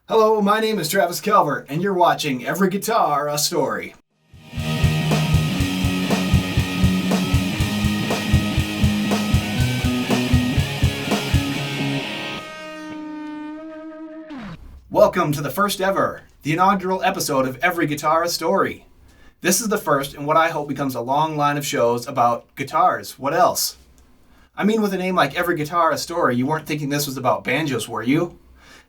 Hello, my name is Travis Calvert, and you're watching Every Guitar a Story. Welcome to the first ever, the inaugural episode of Every Guitar a Story. This is the first in what I hope becomes a long line of shows about guitars. What else? I mean, with a name like Every Guitar a Story, you weren't thinking this was about banjos, were you?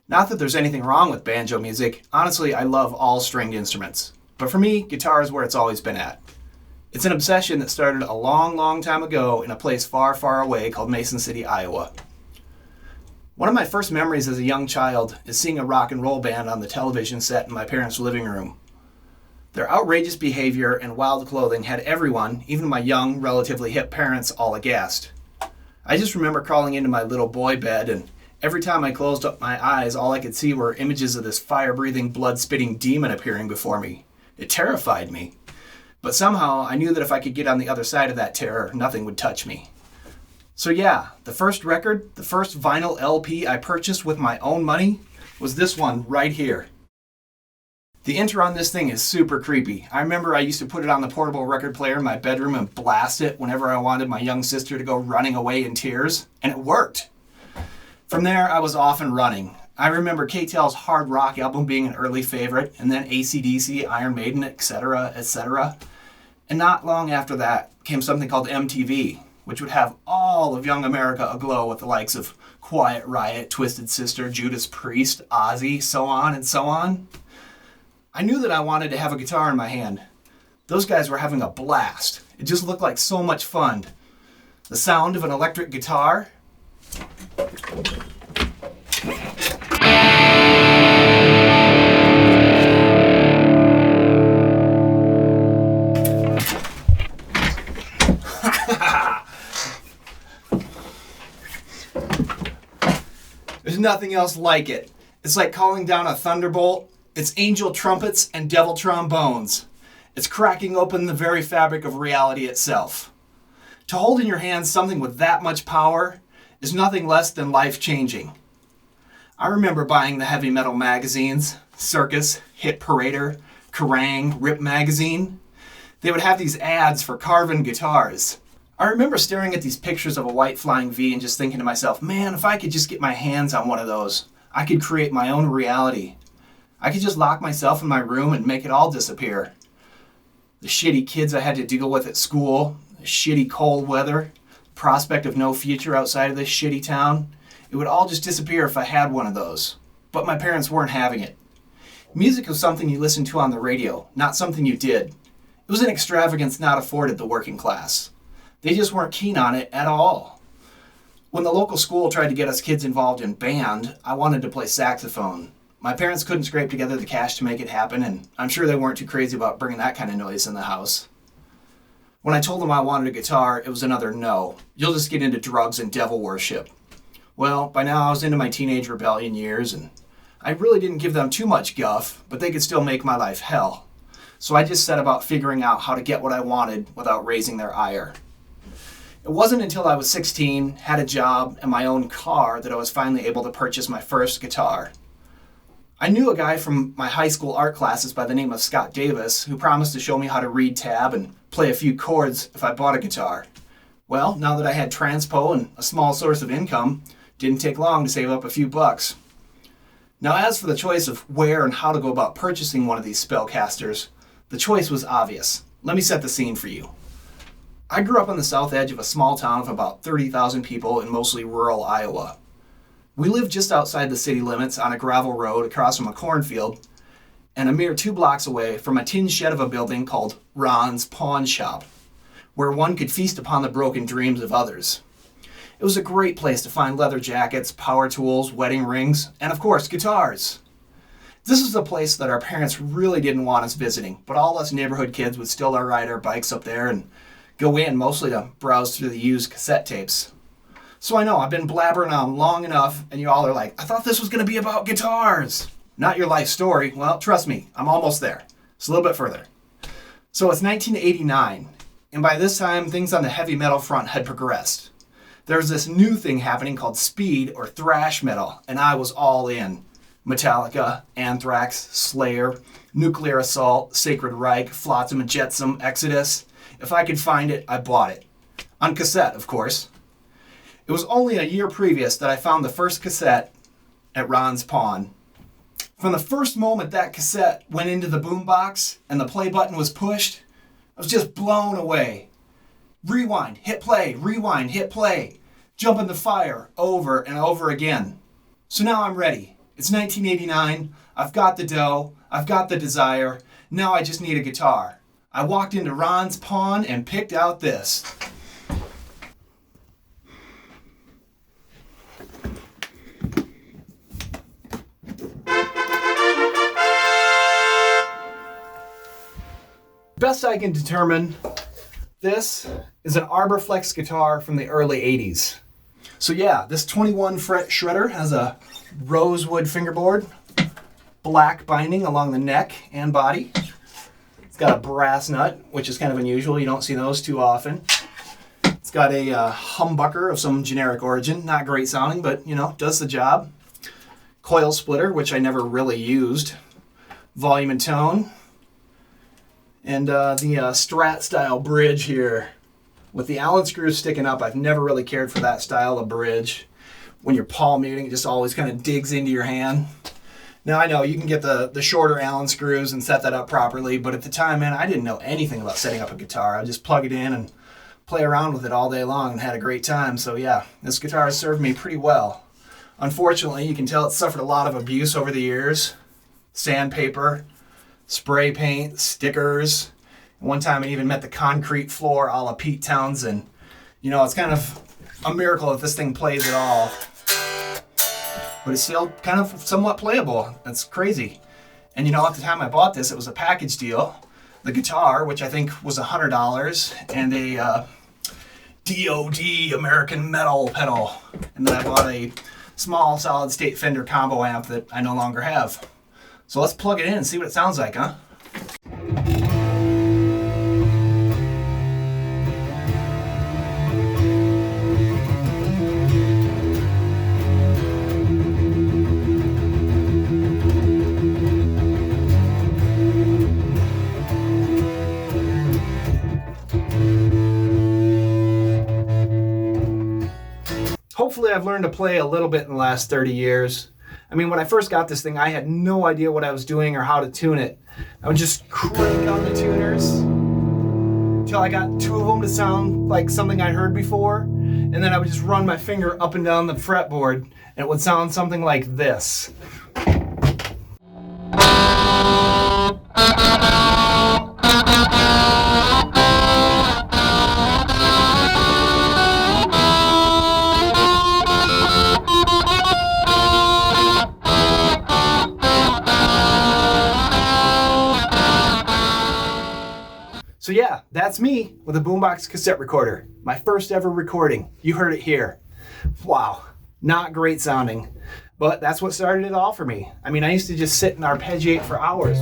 Not that there's anything wrong with banjo music. Honestly, I love all stringed instruments. But for me, guitar is where it's always been at. It's an obsession that started a long time ago in a place far away called Mason City, Iowa. One of my first memories as a young child is seeing a rock and roll band on the television set in my parents' living room. Their outrageous behavior and wild clothing had everyone, even my young, relatively hip parents, all aghast. I just remember crawling into my little boy bed, and every time I closed up my eyes, all I could see were images of this fire-breathing, blood-spitting demon appearing before me. It terrified me. But somehow, I knew that if I could get on the other side of that terror, nothing would touch me. So yeah, the first record, the first vinyl LP I purchased with my own money was this one right here. The intro on this thing is super creepy. I remember I used to put it on the portable record player in my bedroom and blast it whenever I wanted my young sister to go running away in tears, and it worked. From there, I was off and running. I remember K-Tel's hard rock album being an early favorite, and then AC/DC, Iron Maiden, etc., etc. And not long after that came something called MTV, which would have all of young America aglow with the likes of Quiet Riot, Twisted Sister, Judas Priest, Ozzy, so on and so on. I knew that I wanted to have a guitar in my hand. Those guys were having a blast. It just looked like so much fun. The sound of an electric guitar. There's nothing else like it. It's like calling down a thunderbolt. It's angel trumpets and devil trombones. It's cracking open the very fabric of reality itself. To hold in your hands something with that much power is nothing less than life-changing. I remember buying the heavy metal magazines, Circus, Hit Parader, Kerrang, Rip Magazine. They would have these ads for carven guitars. I remember staring at these pictures of a white flying V and just thinking to myself, man, if I could just get my hands on one of those, I could create my own reality. I could just lock myself in my room and make it all disappear. The shitty kids I had to deal with at school, the shitty cold weather, prospect of no future outside of this shitty town, it would all just disappear if I had one of those. But my parents weren't having it. Music was something you listened to on the radio, not something you did. It was an extravagance not afforded the working class. They just weren't keen on it at all. When the local school tried to get us kids involved in band, I wanted to play saxophone. My parents couldn't scrape together the cash to make it happen, and I'm sure they weren't too crazy about bringing that kind of noise in the house. When I told them I wanted a guitar, it was another no. You'll just get into drugs and devil worship. Well, by now I was into my teenage rebellion years, and I really didn't give them too much guff, but they could still make my life hell. So I just set about figuring out how to get what I wanted without raising their ire. It wasn't until I was 16, had a job, and my own car that I was finally able to purchase my first guitar. I knew a guy from my high school art classes by the name of Scott Davis who promised to show me how to read tab and play a few chords if I bought a guitar. Well, now that I had transpo and a small source of income, didn't take long to save up a few bucks. Now as for the choice of where and how to go about purchasing one of these spellcasters, the choice was obvious. Let me set the scene for you. I grew up on the south edge of a small town of about 30,000 people in mostly rural Iowa. We lived just outside the city limits on a gravel road across from a cornfield and a mere 2 blocks away from a tin shed of a building called Ron's Pawn Shop, where one could feast upon the broken dreams of others. It was a great place to find leather jackets, power tools, wedding rings, and of course, guitars. This was a place that our parents really didn't want us visiting, but all us neighborhood kids would still ride our bikes up there and go in mostly to browse through the used cassette tapes. So I know I've been blabbering on long enough, and you all are like, I thought this was going to be about guitars. Not your life story. Well, trust me, I'm almost there. It's a little bit further. So it's 1989, and by this time, things on the heavy metal front had progressed. There's this new thing happening called speed or thrash metal, and I was all in. Metallica, Anthrax, Slayer, Nuclear Assault, Sacred Reich, Flotsam and Jetsam, Exodus. If I could find it, I bought it. On cassette, of course. It was only a year previous that I found the first cassette at Ron's Pawn. From the first moment that cassette went into the boombox and the play button was pushed, I was just blown away. Rewind, hit play, rewind, hit play. Jump in the fire over and over again. So now I'm ready. It's 1989. I've got the dough. I've got the desire. Now I just need a guitar. I walked into Ron's Pawn and picked out this. Best I can determine, this is an Arborflex guitar from the early 80s. So yeah, this 21 fret shredder has a rosewood fingerboard, black binding along the neck and body. It's got a brass nut, which is kind of unusual. You don't see those too often. It's got a humbucker of some generic origin. Not great sounding, but does the job. Coil splitter, which I never really used. Volume and tone. And the Strat style bridge here with the Allen screws sticking up. I've never really cared for that style of bridge. When you're palm muting, it just always kind of digs into your hand. Now I know you can get the shorter Allen screws and set that up properly, but at the time, man, I didn't know anything about setting up a guitar. I just plug it in and play around with it all day long and had a great time. So yeah, this guitar has served me pretty well. Unfortunately, you can tell it's suffered a lot of abuse over the years. Sandpaper, spray paint, stickers. One time I even met the concrete floor a la Pete Townsend. It's kind of a miracle that this thing plays at all. But it's still kind of somewhat playable. That's crazy. And at the time I bought this, it was a package deal. The guitar, which I think was $100, and a DOD American Metal pedal. And then I bought a small solid state Fender combo amp that I no longer have. So let's plug it in and see what it sounds like, huh? Hopefully I've learned to play a little bit in the last 30 years. I mean, when I first got this thing, I had no idea what I was doing or how to tune it. I would just crank on the tuners until I got two of them to sound like something I'd heard before. And then I would just run my finger up and down the fretboard and it would sound something like this. So yeah, that's me with a boombox cassette recorder. My first ever recording. You heard it here. Wow, not great sounding, but that's what started it all for me. I mean, I used to just sit and arpeggiate for hours.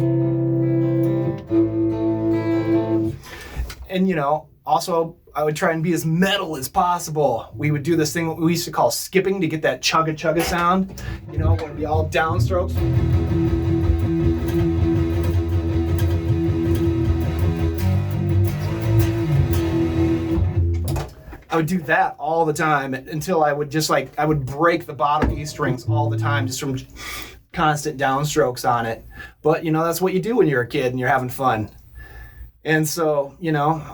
And also I would try and be as metal as possible. We would do this thing we used to call skipping to get that chugga chugga sound. When it'd be all downstrokes. I would do that all the time until I would I would break the bottom E strings all the time just from constant downstrokes on it. But, that's what you do when you're a kid and you're having fun. And so,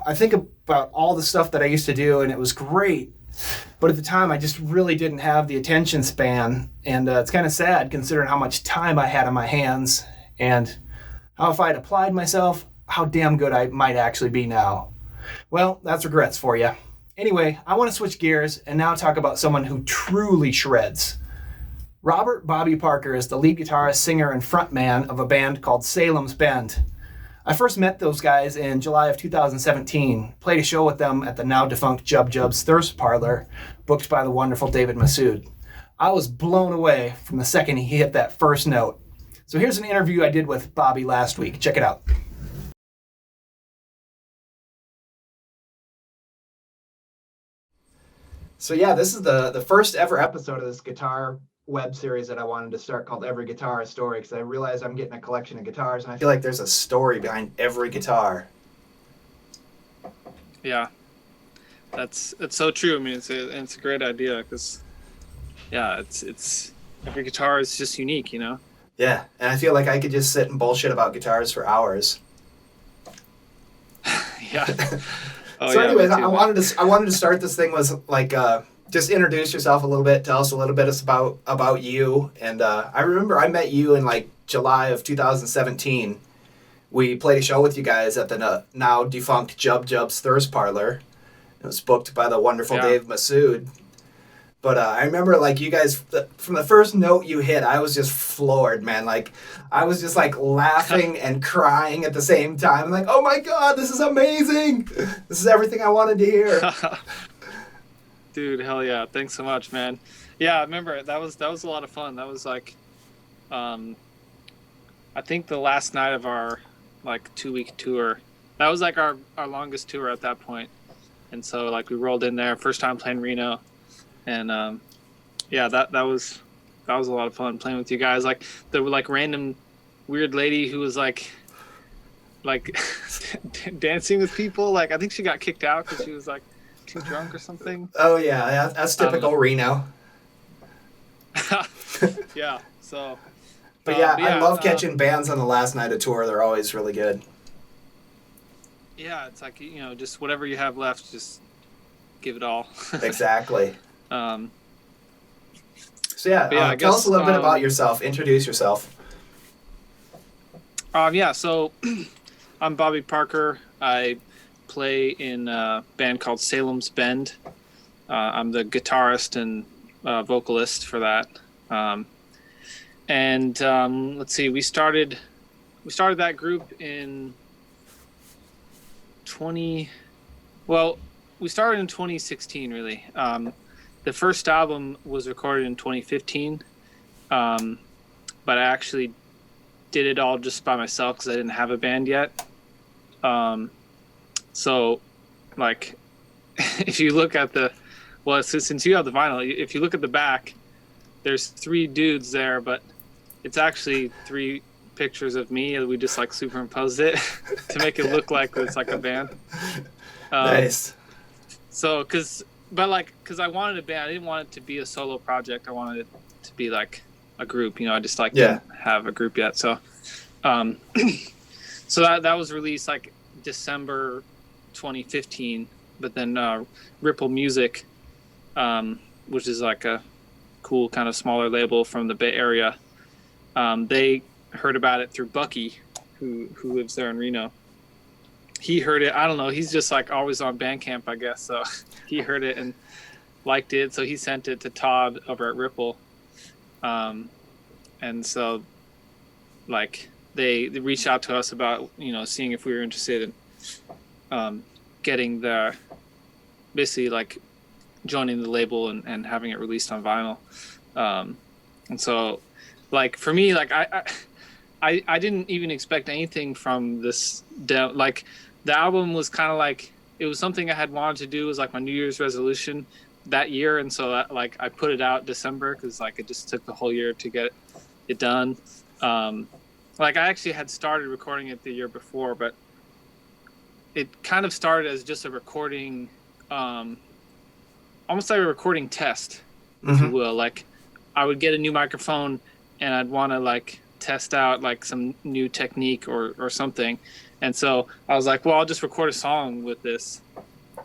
I think about all the stuff that I used to do and it was great. But at the time, I just really didn't have the attention span. And it's kind of sad considering how much time I had on my hands and how if I had applied myself, how damn good I might actually be now. Well, that's regrets for you. Anyway, I want to switch gears and now talk about someone who truly shreds. Robert Bobby Parker is the lead guitarist, singer, and frontman of a band called Salem's Band. I first met those guys in July of 2017, played a show with them at the now defunct Jub Jub's Thirst Parlor, booked by the wonderful David Massoud. I was blown away from the second he hit that first note. So here's an interview I did with Bobby last week. Check it out. So yeah, this is the first ever episode of this guitar web series that I wanted to start called Every Guitar a Story, because I realized I'm getting a collection of guitars, and I feel like there's a story behind every guitar. Yeah, it's so true. I mean, it's a great idea because yeah, it's every guitar is just unique, you know. Yeah, and I feel like I could just sit and bullshit about guitars for hours. Yeah. Oh So, yeah, me anyways, too, man. I wanted to start this thing with like just introduce yourself a little bit, tell us a little bit about you, and I remember I met you in like July of 2017. We played a show with you guys at the now defunct Jub Jub's Thirst Parlor. It was booked by the wonderful Yeah. Dave Massoud. But I remember, like, you guys, from the first note you hit, I was just floored, man. Like, I was just, like, laughing and crying at the same time. I'm like, oh, my God, this is amazing. This is everything I wanted to hear. Dude, hell yeah! Thanks so much, man. Yeah, I remember that was a lot of fun. That was like, I think the last night of our like 2-week tour. That was like our longest tour at that point. And so like we rolled in there, first time playing Reno, and yeah, that was a lot of fun playing with you guys. Like there were like random weird lady who was like dancing with people. Like I think she got kicked out because she was like too drunk or something. Oh, yeah, that's typical Reno. Yeah, so But yeah, I love catching bands on the last night of tour. They're always really good. yeah, it's like, you know, just whatever you have left, just give it all. Exactly. Um, So yeah, tell us a little bit about yourself. Introduce yourself. Yeah, so I'm Bobby Parker. I play in a band called Salem's Bend. I'm the guitarist and vocalist for that. Let's see, we started that group in we started in 2016 really. The first album was recorded in 2015, but I actually did it all just by myself because I didn't have a band yet. So like if you look at since you have the vinyl, if you look at the back, there's 3 dudes there, but it's actually 3 pictures of me. We just like superimposed it to make it look like it's like a band. Nice. So, cause I wanted a band. I didn't want it to be a solo project. I wanted it to be like a group. You know, I just didn't have a group yet. So, so that was released like December 2015. But then Ripple Music, which is like a cool kind of smaller label from the Bay Area, they heard about it through Bucky, who lives there in Reno. He heard it. I don't know. He's just like always on Bandcamp, I guess. So he heard it and liked it. So he sent it to Todd over at Ripple. And so like they reached out to us about, you know, seeing if we were interested in getting basically like joining the label and having it released on vinyl. And so like for me, like I didn't even expect anything from this like the album was kind of like, it was something I had wanted to do. It was like my New Year's resolution that year. And so that, like I put it out December because like it just took the whole year to get it done. Like I actually had started recording it the year before, but it kind of started as just a recording, almost like a recording test, if you will. Like I would get a new microphone and I'd want to like test out like some new technique or something. And so I was like, well, I'll just record a song with this,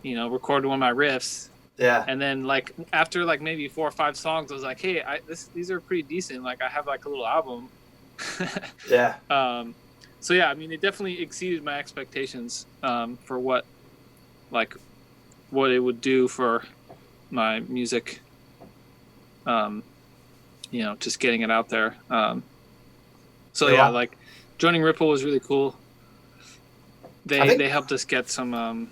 you know, record one of my riffs. Yeah. And then like after like maybe 4 or 5 songs, I was like, hey, these are pretty decent. Like I have like a little album. Yeah. So yeah, I mean, it definitely exceeded my expectations for what it would do for my music. You know, just getting it out there. So yeah, like joining Ripple was really cool. They helped us get some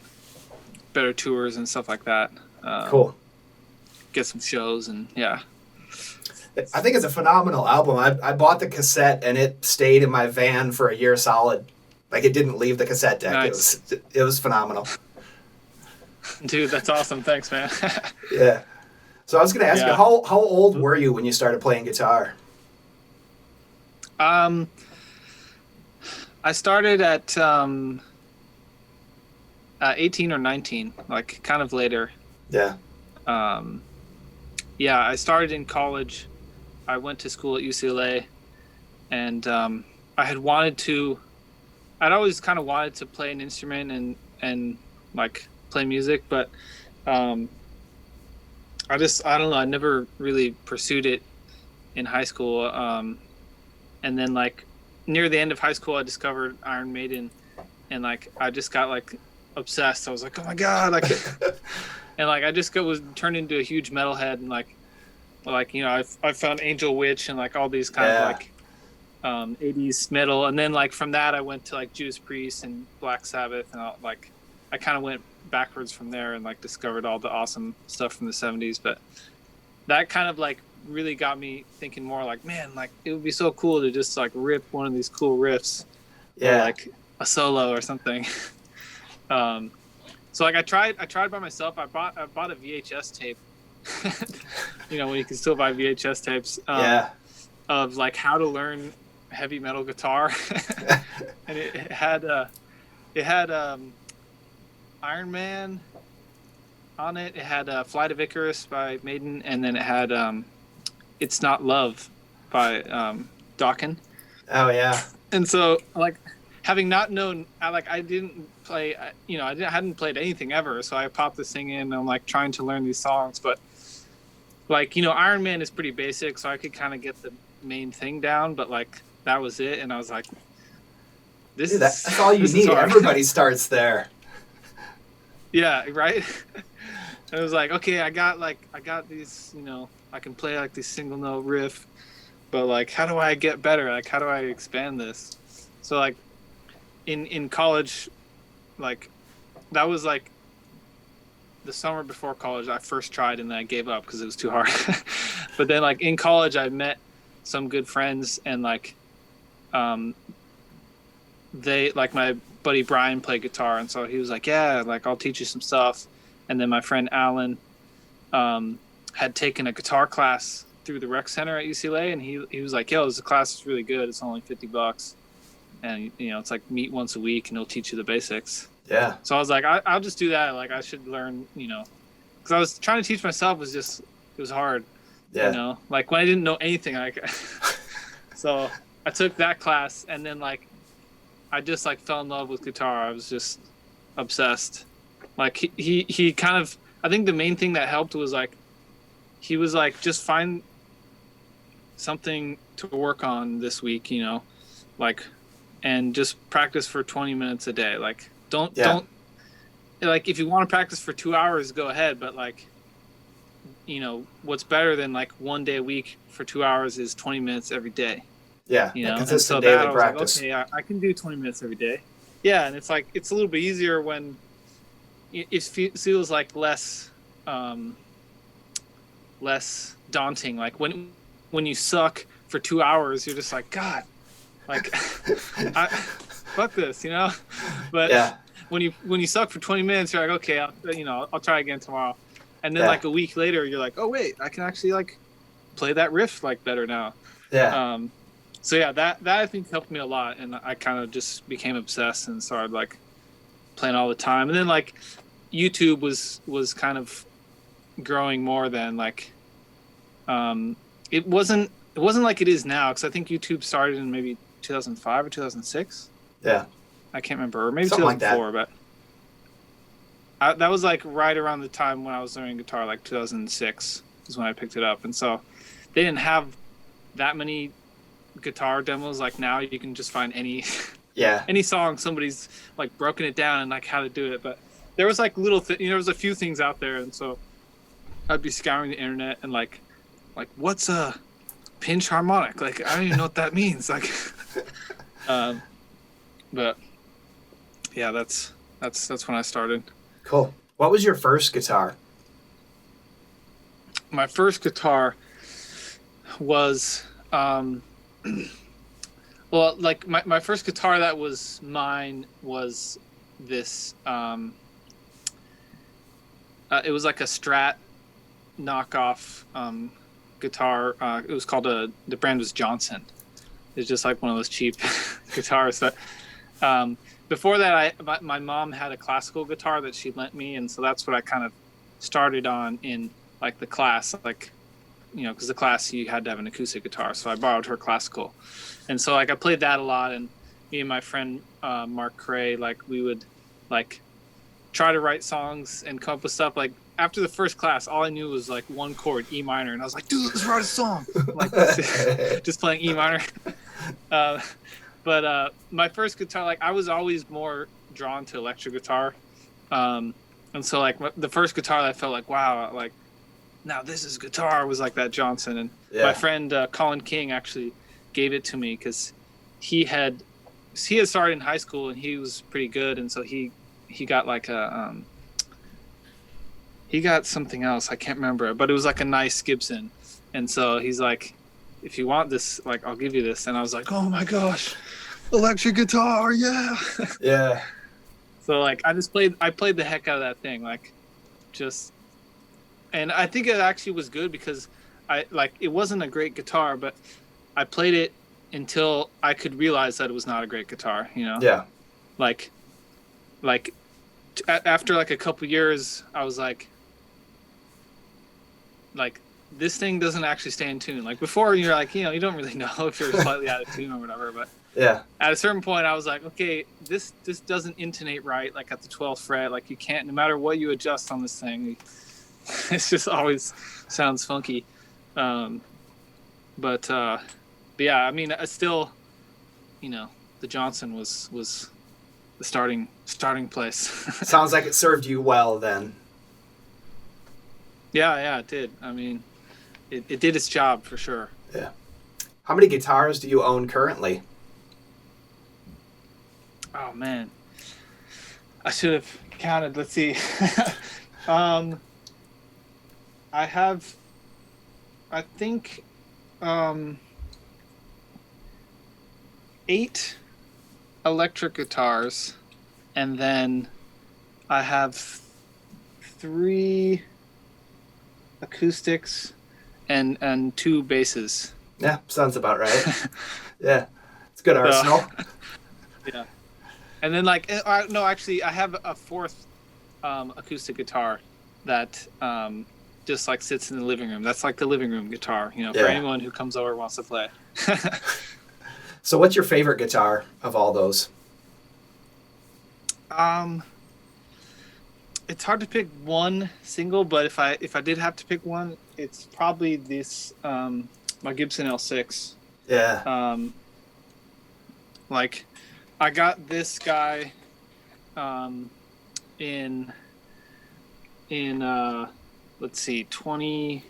better tours and stuff like that. Cool. Get some shows and yeah. I think it's a phenomenal album. I bought the cassette and it stayed in my van for a year solid. Like it didn't leave the cassette deck. Nice. It was phenomenal. Dude, that's awesome. Thanks, man. Yeah. So I was going to ask you, Yeah. how old were you when you started playing guitar? Um, I started at 18 or 19, like kind of later. Yeah. Um, yeah, I started in college. I went to school at UCLA, and I had wanted to. I'd always kind of wanted to play an instrument and like play music, but um, I don't know. I never really pursued it in high school. And then like near the end of high school, I discovered Iron Maiden, and like I just got like obsessed. I was like, oh my god, like, and like I just was turned into a huge metalhead, and like I found Angel Witch and like all these kind of Yeah. like 80s metal, and then like from that I went to like Judas Priest and Black Sabbath, and like I kind of went backwards from there and like discovered all the awesome stuff from the 70s. But that kind of like really got me thinking more like, man, like it would be so cool to just like rip one of these cool riffs or Yeah. like a solo or something. um so like I tried by myself. I bought a VHS tape. When you can still buy VHS tapes. Yeah. Of like how to learn heavy metal guitar. And it had Iron Man on it. It had Flight of Icarus by Maiden, and then it had It's Not Love by Dokken. Oh yeah. And so like having not known, I didn't play, I hadn't played anything ever, so I popped this thing in and I'm like trying to learn these songs. But like Iron Man is pretty basic, so I could kind of get the main thing down, but like that was it. And I was like, Dude, that's all you need. Everybody starts there. Yeah, right. And it was like, okay, I got these, I can play like this single note riff, but like how do I get better? Like how do I expand this? So like in college, like that was like the summer before college I first tried, and then I gave up because it was too hard. But then like in college I met some good friends, and like they, like my buddy Brian played guitar, and so he was like, yeah, like I'll teach you some stuff. And then my friend Alan had taken a guitar class through the rec center at UCLA, and he was like, yo, this class is really good, it's only $50, and it's like meet once a week and he'll teach you the basics. Yeah. So I was like, I'll just do that. Like I should learn, because I was trying to teach myself, it was hard. Yeah. Like when I didn't know anything, so I took that class, and then like I just like fell in love with guitar. I was just obsessed. Like he kind of, I think the main thing that helped was like he was like, just find something to work on this week, like, and just practice for 20 minutes a day. Like don't like, if you want to practice for 2 hours, go ahead, but like what's better than like one day a week for 2 hours is 20 minutes every day. Yeah, And so daily that practice. I was like, okay, I can do 20 minutes every day. Yeah, and it's like it's a little bit easier when it feels like less daunting. Like when you suck for 2 hours, you're just like, God, like fuck this, But yeah. when you suck for 20 minutes, you're like, okay, I'll try again tomorrow. And then Yeah. like a week later, you're like, oh wait, I can actually like play that riff like better now. Yeah. So yeah, that I think helped me a lot, and I kind of just became obsessed and started like playing all the time. And then like YouTube was kind of growing more than like it wasn't like it is now, because I think YouTube started in maybe 2005 or 2006. Yeah. I can't remember, or maybe Something 2004, like but that was like right around the time when I was learning guitar, like 2006 is when I picked it up. And so they didn't have that many guitar demos. Like now you can just find any any song, somebody's like broken it down and like how to do it. But there was like there was a few things out there, and so I'd be scouring the internet and like what's a pinch harmonic? Like I don't even know what that means. Like but yeah, that's when I started. Cool. What was your first guitar? My first guitar was well, like my first guitar that was mine was this it was like a Strat knockoff guitar. It was called the brand was Johnson. It's just like one of those cheap guitars that. Before that, my mom had a classical guitar that she lent me, and so that's what I kind of started on in like the class, like, you know, because the class you had to have an acoustic guitar, so I borrowed her classical, and so like I played that a lot, and me and my friend Mark Cray, like we would like try to write songs and come up with stuff. Like after the first class, all I knew was like one chord, E minor, and I was like, dude, let's write a song, like just playing E minor. But my first guitar, like I was always more drawn to electric guitar, and so like the first guitar that I felt like, wow, like now this is guitar, was like that Johnson. And my friend Colin King actually gave it to me because he had started in high school and he was pretty good, and so he got like he got something else, I can't remember, but it was like a nice Gibson, and so he's like, if you want this, like I'll give you this. And I was like, oh my gosh, electric guitar, yeah. Yeah. So like I played the heck out of that thing, like just, and I think it actually was good because it wasn't a great guitar, but I played it until I could realize that it was not a great guitar, you know? Yeah. Like after like a couple years, I was like this thing doesn't actually stay in tune. Like before, you're like, you know, you don't really know if you're slightly out of tune or whatever. But yeah, at a certain point, I was like, okay, this doesn't intonate right. Like at the 12th fret, like you can't, no matter what you adjust on this thing, it's just always sounds funky. But yeah, I mean, I still, you know, the Johnson was the starting place. Sounds like it served you well then. Yeah, it did. I mean, it did its job for sure. Yeah. How many guitars do you own currently? Oh man, I should have counted. Let's see. I have, I think, 8 electric guitars, and then I have 3 acoustics and 2 basses. Yeah, sounds about right. Yeah, it's a good arsenal. Yeah, and then like no, actually, I have a 4th acoustic guitar that just like sits in the living room. That's like the living room guitar, you know, for anyone who comes over and wants to play. So, what's your favorite guitar of all those? It's hard to pick one single, but if I did have to pick one, it's probably this my Gibson L6. Yeah. Like I got this guy in let's see, 20.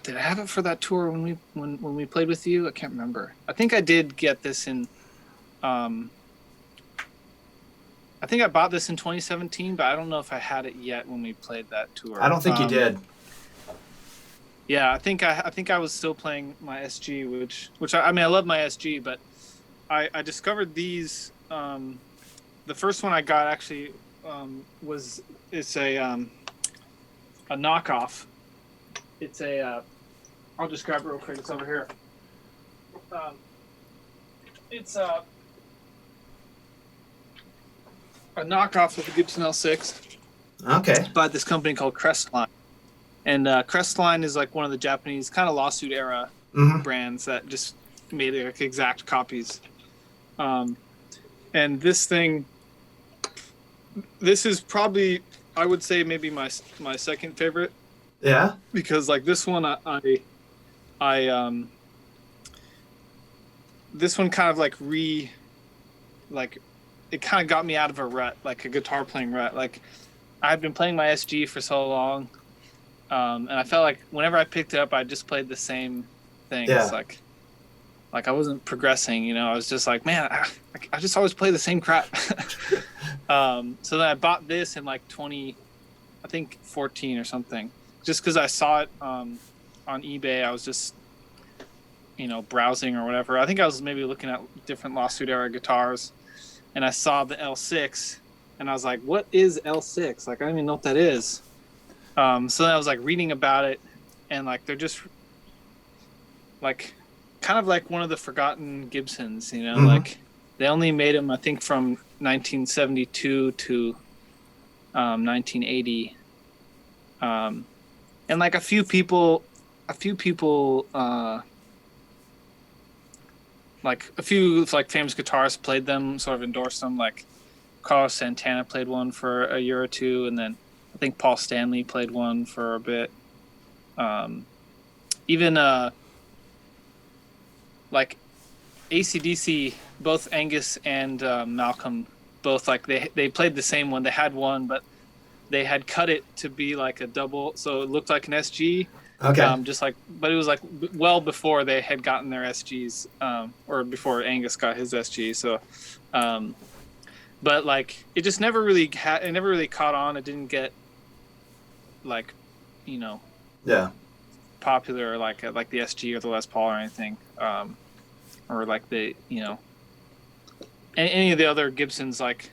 Did I have it for that tour when we played with you? I can't remember. I think I did get this in I think I bought this in 2017, but I don't know if I had it yet when we played that tour. I don't think you did. Yeah, I think I was still playing my SG, which I mean I love my SG, but I discovered these. The first one I got actually it's a knockoff. It's a I'll just grab it real quick. It's over here. It's a knockoff of the Gibson L6. Okay. By this company called Crestline. And Crestline is like one of the Japanese kind of lawsuit era brands that just made like exact copies. And this thing, this is probably, I would say maybe my second favorite. Yeah. Because like this one, this one kind of like it kind of got me out of a rut, like a guitar playing rut. Like I've been playing my SG for so long, and I felt like whenever I picked it up, I just played the same things. Yeah. Like I wasn't progressing, you know. I was just like, man, I just always play the same crap. So then I bought this in like 2014 or something, just because I saw it on eBay. I was just, you know, browsing or whatever. I think I was maybe looking at different lawsuit era guitars. And I saw the L6, and I was like, what is L6? Like, I don't even know what that is. So then I was like reading about it, and like they're just like kind of like one of the forgotten Gibsons, you know, Mm-hmm. like they only made them I think from 1972 to 1980, and like a few people, like a few like famous guitarists played them, sort of endorsed them. Like Carlos Santana played one for a year or two, and then I think Paul Stanley played one for a bit. Um, even like AC/DC, both Angus and Malcolm, both like they played the same one. They had one, but they had cut it to be like a double, so it looked like an SG. Okay. Just like, but it was like well before they had gotten their SGs, or before Angus got his SG. So, um, but like it just never really it never really caught on. It didn't get like, you know, Yeah. popular like the SG or the Les Paul or anything, or like the, you know, any of the other Gibsons like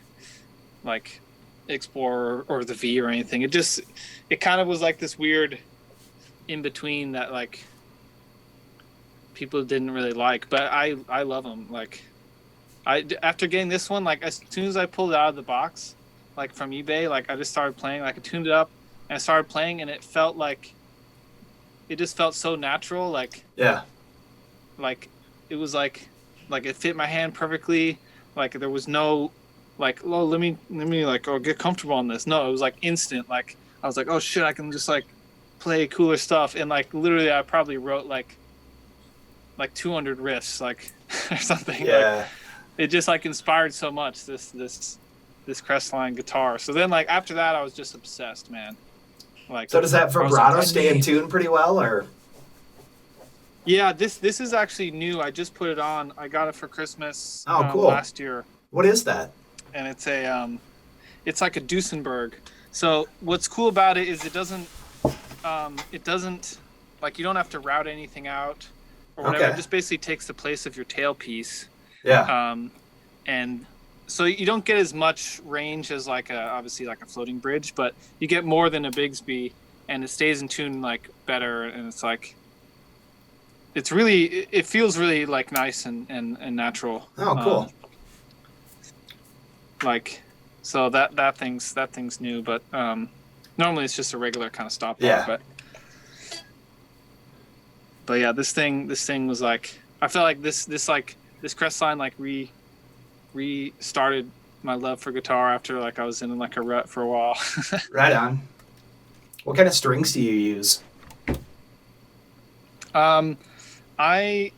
Explorer or the V or anything. It kind of was like this weird in between that like people didn't really like, but I love them. Like after getting this one, like as soon as I pulled it out of the box, like from eBay, like I just started playing. Like I tuned it up and I started playing, and it just felt so natural. Yeah. Like it was like it fit my hand perfectly. Like there was no like, oh, let me like, oh, get comfortable on this. No, it was like instant. Like I was like, oh shit, I can just like play cooler stuff. And like literally I probably wrote like 200 riffs, like or something. Yeah. Like it just like inspired so much, this Crestline guitar. So then like after that I was just obsessed, man. Like So does that I was like, vibrato stay in tune pretty well, or? Yeah, this is actually new. I just put it on. I got it for Christmas Oh, cool. last year, What is that? and it's like a Duesenberg. So what's cool about it is it doesn't like, you don't have to route anything out or whatever. Okay. It just basically takes the place of your tailpiece. Yeah. And so you don't get as much range as like obviously like a floating bridge, but you get more than a Bigsby, and it stays in tune like better, and it's like it feels really like nice and natural. Oh, cool. Like so that thing's new, but normally it's just a regular kind of stop bar. Yeah. But yeah, this thing was like, I felt like this Crestline like restarted my love for guitar after like I was in like a rut for a while. Right on. What kind of strings do you use? I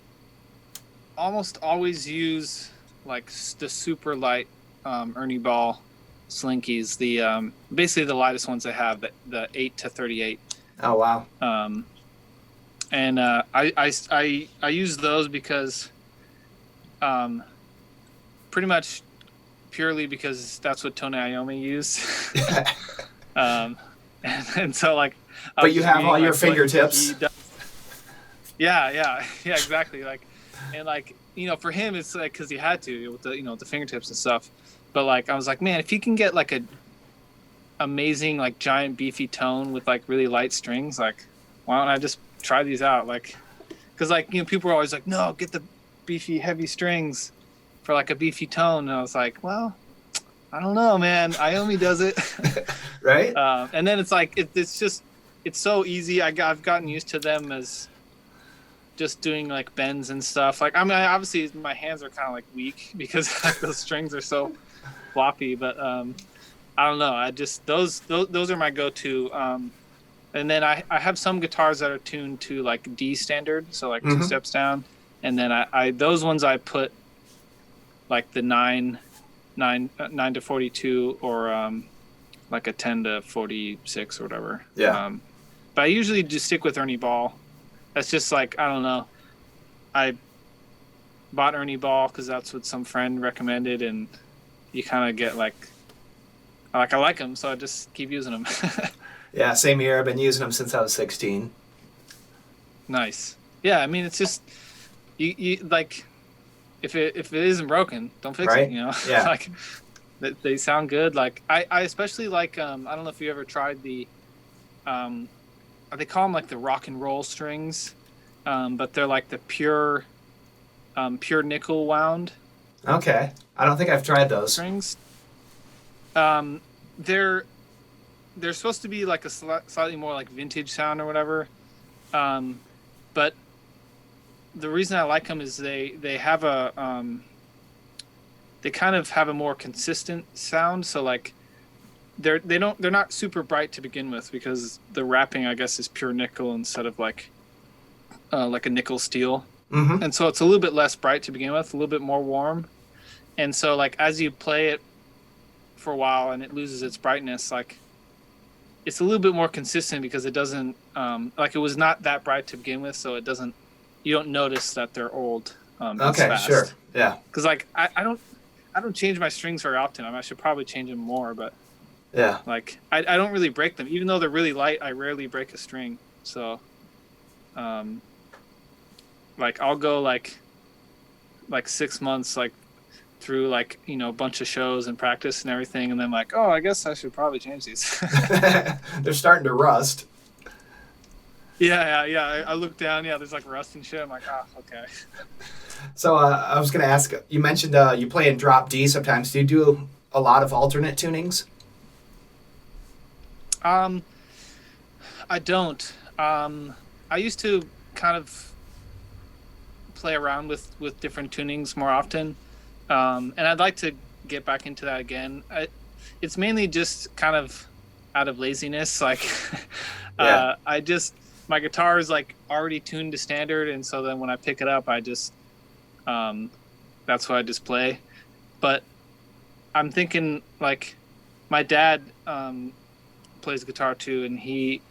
almost always use like the super light Ernie Ball Slinkies, the basically the lightest ones I have, the 8 to 38. Oh, wow. And I use those because pretty much purely because that's what Tony Iommi used. And so like, but you have all your fingertips. Yeah, exactly. Like, and like, you know, for him, it's like, cause he had to with the, you know, the fingertips and stuff. But like, I was like, man, if you can get like a amazing, like giant beefy tone with like really light strings, like, why don't I just try these out? Like, cause like, you know, people are always like, no, get the beefy, heavy strings for like a beefy tone. And I was like, well, I don't know, man. Iommi does it. Right. And then it's like, it's so easy. I've gotten used to them as just doing like bends and stuff. Like, I mean, obviously my hands are kind of like weak because those strings are so floppy, but I don't know. I just, those are my go-to. And then I have some guitars that are tuned to like D standard. So like 2 steps down. And then I those ones I put like the 9 to 42 or like a 10 to 46 or whatever. Yeah. But I usually just stick with Ernie Ball. That's just like, I don't know. I bought Ernie Ball because that's what some friend recommended, and you kind of get like I like them, so I just keep using them. Yeah, same here. I've been using them since I was 16. Nice. Yeah, I mean, it's just you like, if it isn't broken, don't fix Right? it. You know, Yeah. like they sound good. Like I especially like I don't know if you ever tried the they call them like the rock and roll strings, but they're like the pure nickel wound Okay. I don't think I've tried those. strings. Um, they're they're supposed to be like a slightly more like vintage sound or whatever. Um, but the reason I like them is they have they kind of have a more consistent sound. So like they're not super bright to begin with because the wrapping I guess is pure nickel instead of like a nickel steel, Mm-hmm. and so it's a little bit less bright to begin with, a little bit more warm. And so like as you play it for a while and it loses its brightness, like it's a little bit more consistent because it doesn't like it was not that bright to begin with, so it doesn't you don't notice that they're old as Okay, fast. sure. Yeah. Because like I don't change my strings very often. I should probably change them more, but Yeah. like I don't really break them, even though they're really light. I rarely break a string, so like I'll go like 6 months like through like a bunch of shows and practice and everything, and then like, oh, I guess I should probably change these. They're starting to rust. Yeah. I look down. Yeah, there's like rust and shit. I'm like, oh, okay. So I was going to ask, you mentioned you play in drop D sometimes. Do you do a lot of alternate tunings? I don't. I used to kind of play around with different tunings more often, and I'd like to get back into that again. It's mainly just kind of out of laziness. Like, Yeah. my guitar is like already tuned to standard, and so then when I pick it up, I just that's what I just play. But I'm thinking like my dad plays guitar too, and he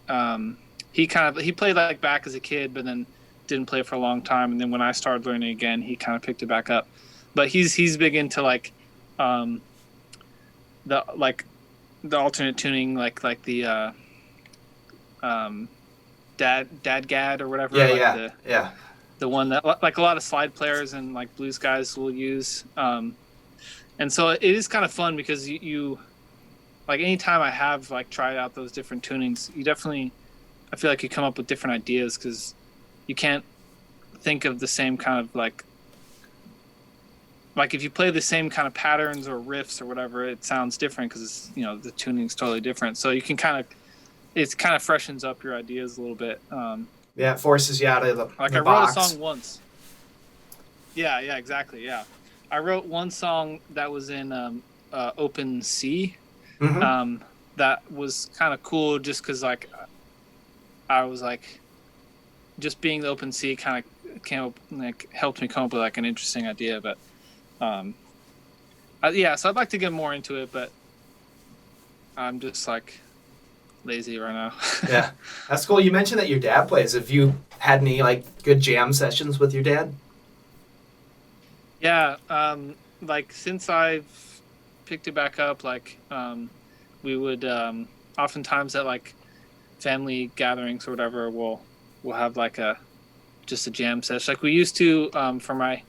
played like back as a kid, but then didn't play for a long time. And then when I started learning again, he kind of picked it back up. But he's big into like the alternate tuning, like the Dadgad or whatever. Yeah. The one that like a lot of slide players and like blues guys will use. And so it is kind of fun because you like anytime I have like tried out those different tunings, you definitely, I feel like you come up with different ideas because you can't think of the same kind of like if you play the same kind of patterns or riffs or whatever, it sounds different because the tuning's totally different. So you can it kind of freshens up your ideas a little bit. Yeah, it forces you out of the like the I box. wrote a song once. Yeah, exactly. Yeah, I wrote one song that was in open C. Mm-hmm. That was kind of cool just because like I was like just being the open C kind of helped me come up with like an interesting idea. But so I'd like to get more into it, but I'm just like lazy right now. Yeah, that's cool. You mentioned that your dad plays. Have you had any like good jam sessions with your dad? Yeah, like since I've picked it back up, like we would oftentimes at like family gatherings or whatever, we'll have like just a jam session. Like we used to for my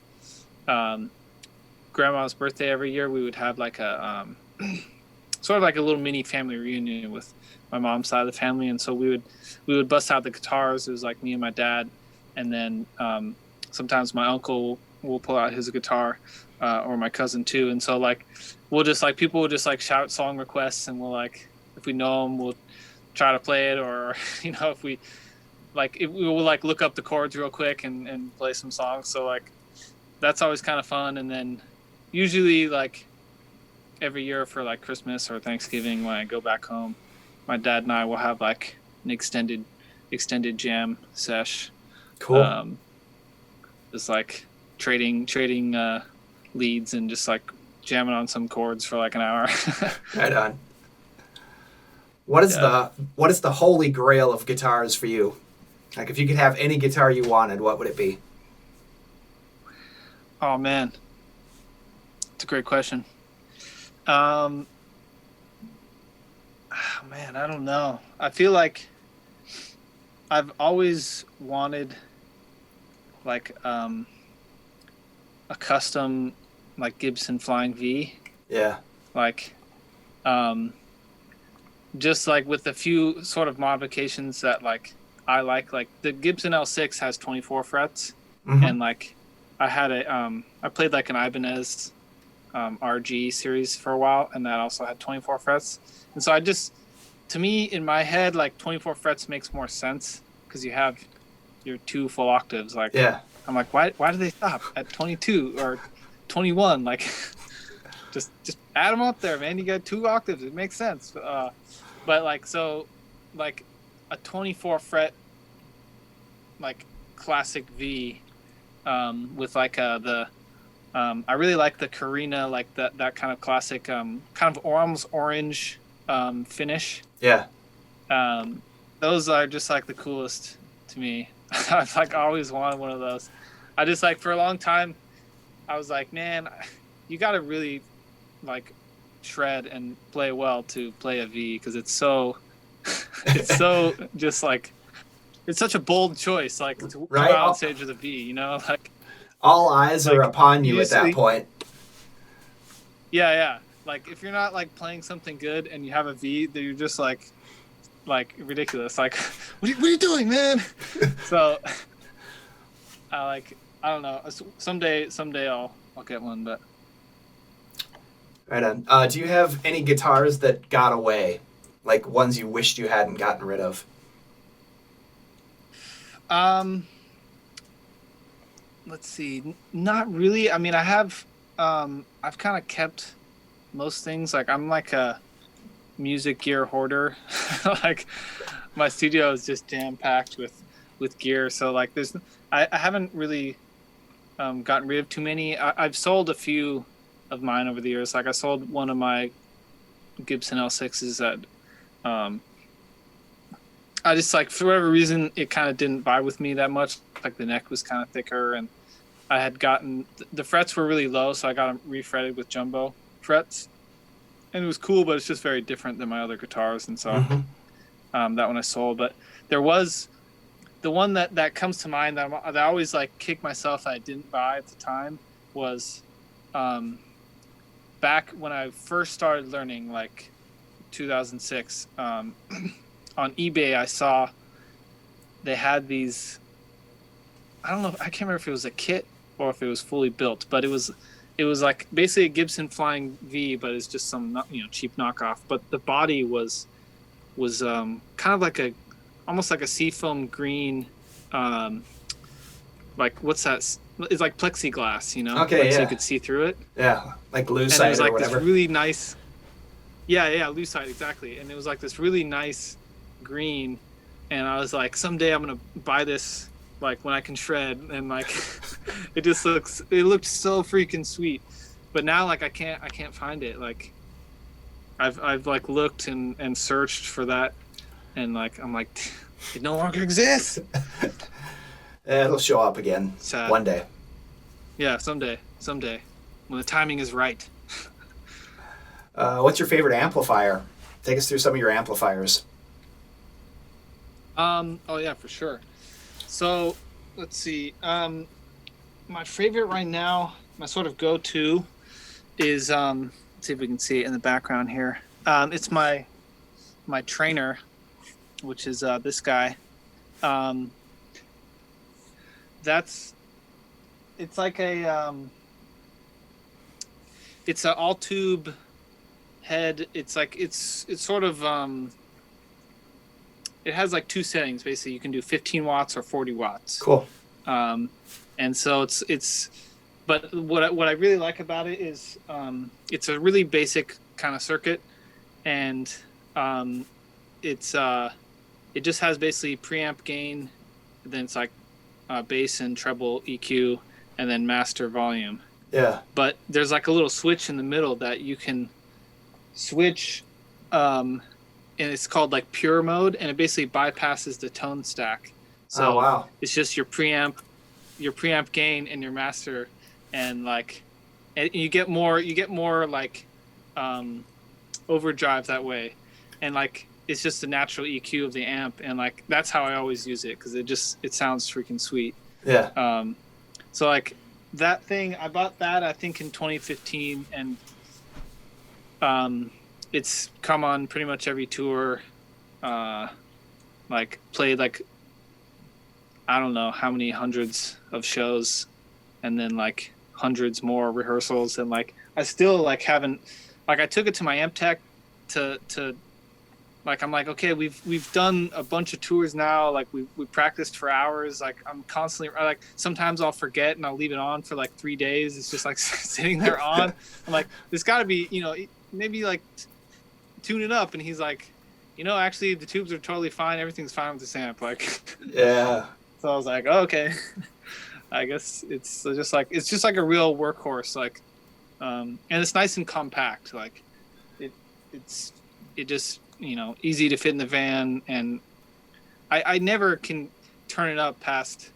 grandma's birthday every year, we would have like a sort of like a little mini family reunion with my mom's side of the family, and so we would bust out the guitars. It was like me and my dad, and then sometimes my uncle will pull out his guitar, or my cousin too. And so like we'll just like people will just like shout song requests, and we'll like if we know them, we'll try to play it, or if we will like look up the chords real quick and play some songs. So like that's always kind of fun. And then usually like every year for like Christmas or Thanksgiving when I go back home, my dad and I will have like an extended jam sesh. Cool. Just like trading leads and just like jamming on some chords for like an hour. Right on. What is the holy grail of guitars for you? Like if you could have any guitar you wanted, what would it be? Oh man, it's a great question. Man, I don't know. I feel like I've always wanted like a custom like Gibson Flying V. Yeah. Like just like with a few sort of modifications that I like the Gibson L6 has 24 frets, Mm-hmm. and like I played like an Ibanez RG series for a while, and that also had 24 frets. And so to me, in my head, like 24 frets makes more sense because you have your two full octaves. Like, Yeah. I'm like, why do they stop at 22 or 21? Like, just add them up there, man. You got two octaves. It makes sense. But like, so like a 24 fret like classic V with like the I really like the Carina, like that kind of classic kind of almost orange finish. Yeah. Um, those are just like the coolest to me. I've like always wanted one of those. I just like for a long time I was like, man, you got to really like shred and play well to play a V because it's so it's so just like it's such a bold choice like to come Right. out on stage with a V, you know, All eyes are like upon you you at just that point. yeah, like if you're not like playing something good and you have a V, then you're just like ridiculous. Like what are you doing, man? So I don't know. Someday I'll get one, but Right on. Do you have any guitars that got away, like ones you wished you hadn't gotten rid of? um let's see. Not really. I mean, I've kind of kept most things. Like I'm like a music gear hoarder. Like my studio is just jam packed with gear. So like I haven't really gotten rid of too many. I've sold a few of mine over the years. Like I sold one of my Gibson L6s that um, I just like for whatever reason it kind of didn't vibe with me that much. Like the neck was kind of thicker, and I had gotten the frets were really low, so I got them refretted with jumbo frets, and it was cool, but it's just very different than my other guitars, and so Mm-hmm. that one I sold. But there was the one that comes to mind that I always like kick myself that I didn't buy at the time was back when I first started learning, like 2006. On eBay, I saw they had these. I don't know. I can't remember if it was a kit or if it was fully built, but it was like basically a Gibson Flying V, but it's just some cheap knockoff. But the body was kind of like almost like a seafoam green, like what's that? It's like plexiglass, Okay, like so yeah. you could see through it. Yeah, like And it lucite was or like whatever. this really nice. Yeah, lucite exactly. And it was like this really nice green, and I was like, someday I'm gonna buy this. Like when I can shred, and like it looked so freaking sweet. But now like I can't find it. Like I've like looked and searched for that, and like I'm like it no longer exists. It'll show up again Sad. one day. Yeah, someday when the timing is right. What's your favorite amplifier? Take us through some of your amplifiers. Oh yeah, for sure. So let's see. My favorite right now, my sort of go-to is let's see if we can see it in the background here. It's my trainer, which is this guy. It's like it's an all tube head. It's like it's sort of it has like two settings basically. You can do 15 watts or 40 watts. Cool. And so it's but what I really like about it is it's a really basic kind of circuit, and it just has basically preamp gain, then it's like bass and treble EQ, and then master volume. Yeah. But there's like a little switch in the middle that you can switch, and it's called like pure mode, and it basically bypasses the tone stack. So Oh, wow. it's just your preamp gain and your master, and like and you get more like overdrive that way, and like it's just the natural EQ of the amp, and like that's how I always use it because it sounds freaking sweet. Yeah. So like that thing, I bought that I think in 2015, and it's come on pretty much every tour. Like played like I don't know how many hundreds of shows, and then like hundreds more rehearsals, and like I still like haven't like I took it to my amp tech to like I'm like, okay, we've done a bunch of tours now, like we practiced for hours, like I'm constantly like sometimes I'll forget and I'll leave it on for like 3 days. It's just like sitting there on. I'm like, there's got to be, maybe like tune it up. And he's like, actually the tubes are totally fine, everything's fine with this amp, like. Yeah. So I was like, oh, okay. I guess it's just like a real workhorse, like, and it's nice and compact, like it just easy to fit in the van, and I never can turn it up past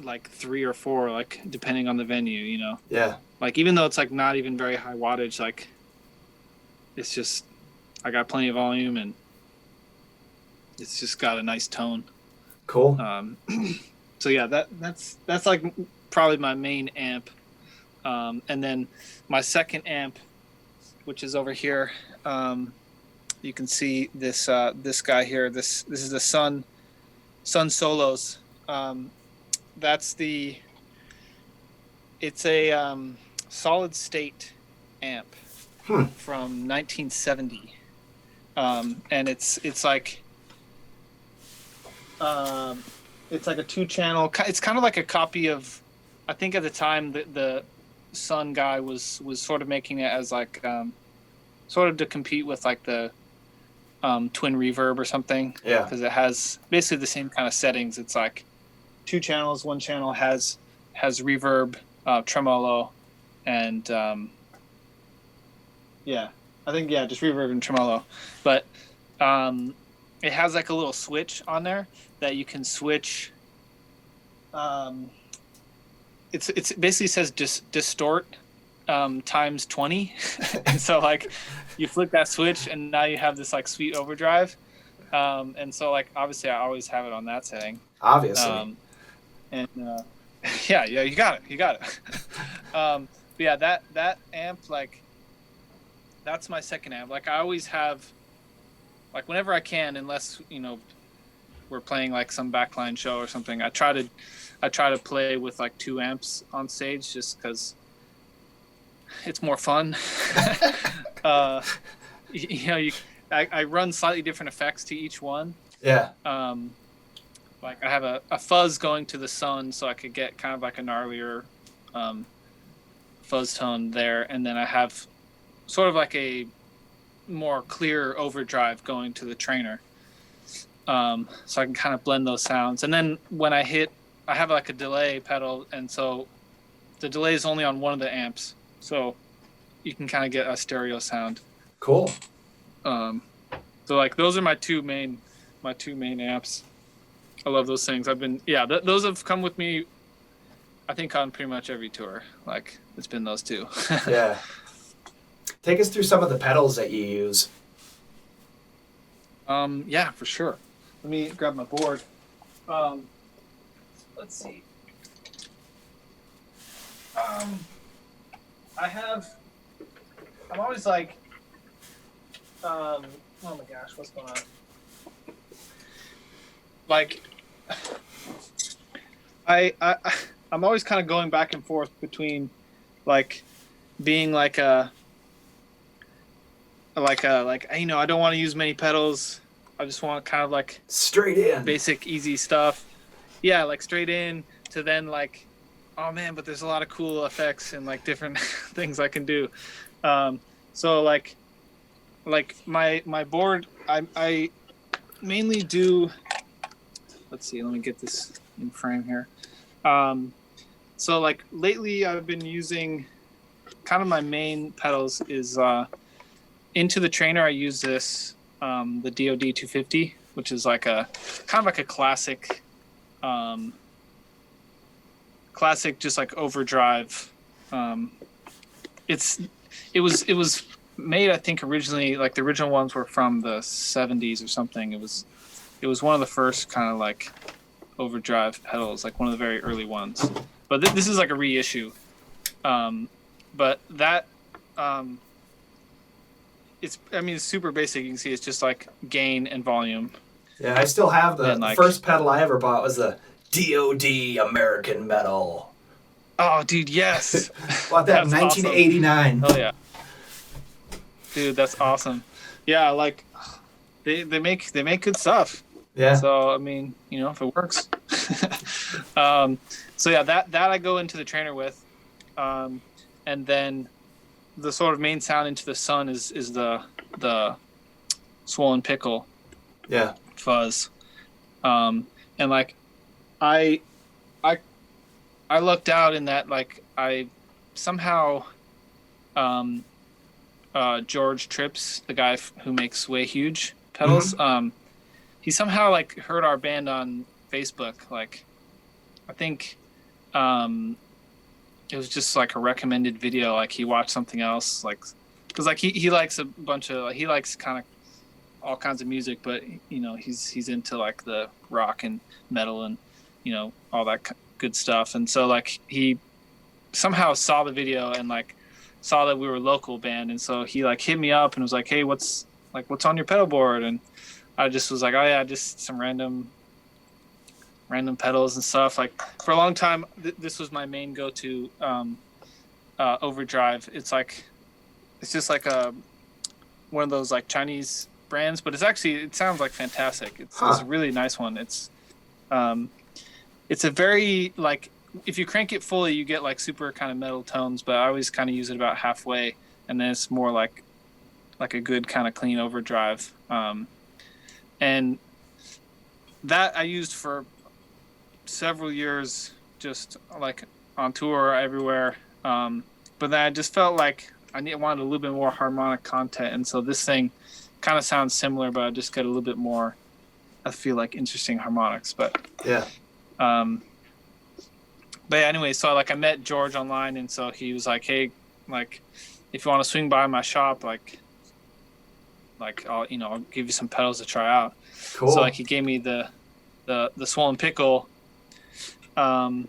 like 3 or 4, like depending on the venue, Yeah. like even though it's like not even very high wattage, like it's just I got plenty of volume and it's just got a nice tone. Cool. So yeah, that's like probably my main amp, and then my second amp, which is over here. You can see this guy here. This is the Sun Solos. It's a solid state amp from 1970, and it's like a 2-channel. It's kind of like a copy of, I think at the time the Sun guy was sort of making it as like sort of to compete with like the twin reverb or something. Yeah. Because it has basically the same kind of settings. It's like 2 channels. 1 channel has reverb, tremolo, and just reverb and tremolo. But it has like a little switch on there that you can switch. It's basically says distort times 20, and so like you flick that switch and now you have this like sweet overdrive, and so like obviously I always have it on that setting, obviously, and yeah you got it. But yeah, that amp, like that's my second amp. Like I always have, like whenever I can, unless we're playing like some backline show or something, I try to play with like 2 amps on stage, just because it's more fun. I run slightly different effects to each one. Yeah. Like I have a fuzz going to the Sun, so I could get kind of like a gnarlier fuzz tone there, and then I have sort of like a more clear overdrive going to the Trainer, so I can kind of blend those sounds. And then when I have like a delay pedal, and so the delay is only on one of the amps, so you can kind of get a stereo sound. Cool. So like those are my two main amps. I love those things. Those have come with me, I think, on pretty much every tour. Like it's been those two. Yeah. Take us through some of the pedals that you use. Yeah, for sure. Let me grab my board. Let's see. I'm always like, oh my gosh, what's going on? Like, I'm always kind of going back and forth between, like, being like I don't want to use many pedals. I just want kind of like straight in, basic, easy stuff. Yeah, like straight in to then like, oh man, but there's a lot of cool effects and like different things I can do. So like my board, I mainly do. Let's see. Let me get this in frame here. So like lately, I've been using kind of my main pedals is into the Trainer. I use this the DoD 250, which is like a kind of like a classic just like overdrive. It was made, I think, originally, like the original ones were from the 70s or something. It was one of the first kind of like overdrive pedals, like one of the very early ones. But this is like a reissue. But that it's super basic. You can see it's just like gain and volume. Yeah, I still have the And, like, first pedal I ever bought was the DOD American Metal. Oh, dude, yes. Bought that in That's awesome. 1989. Oh yeah, dude, that's awesome. Yeah, like they make good stuff. Yeah. So I mean, if it works. So yeah, that I go into the trainer with, and then the sort of main sound into the sun is the swollen pickle. Yeah. Fuzz, and like I lucked out in that, like, I somehow George Trips, the guy who makes Way Huge pedals, he somehow like heard our band on Facebook. Like, I think it was just like a recommended video. Like, he watched something else, like, because like he likes a bunch of, he likes kind of all kinds of music, but he's into like the rock and metal and all that good stuff. And so like he somehow saw the video and like saw that we were a local band, and so he like hit me up and was like, hey, what's on your pedal board? And I just was like, oh yeah, just some random pedals and stuff. Like, for a long time, this was my main go-to overdrive. It's just like one of those like Chinese brands, but it sounds like fantastic. It's a really nice one. It's a very, like, if you crank it fully, you get like super kind of metal tones, but I always kind of use it about halfway, and then it's more like a good kind of clean overdrive. And that I used for several years, just like on tour everywhere. But then I just felt like I wanted a little bit more harmonic content, and so this thing kind of sounds similar, but I just get a little bit more, I feel like, interesting harmonics. But yeah. But yeah, anyway, so like I met George online, and so he was like, hey, like, if you want to swing by my shop, like I'll give you some pedals to try out. Cool. So like he gave me the swollen pickle, and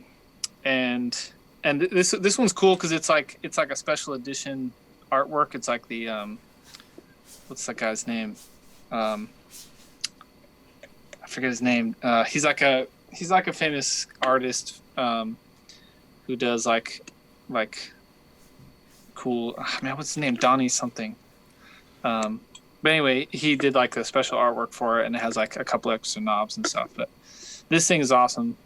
this one's cool because it's like a special edition artwork. It's like the what's that guy's name? I forget his name. He's like a famous artist who does like cool. Man, what's his name? Donnie something. But anyway, he did like a special artwork for it, and it has like a couple extra knobs and stuff. But this thing is awesome.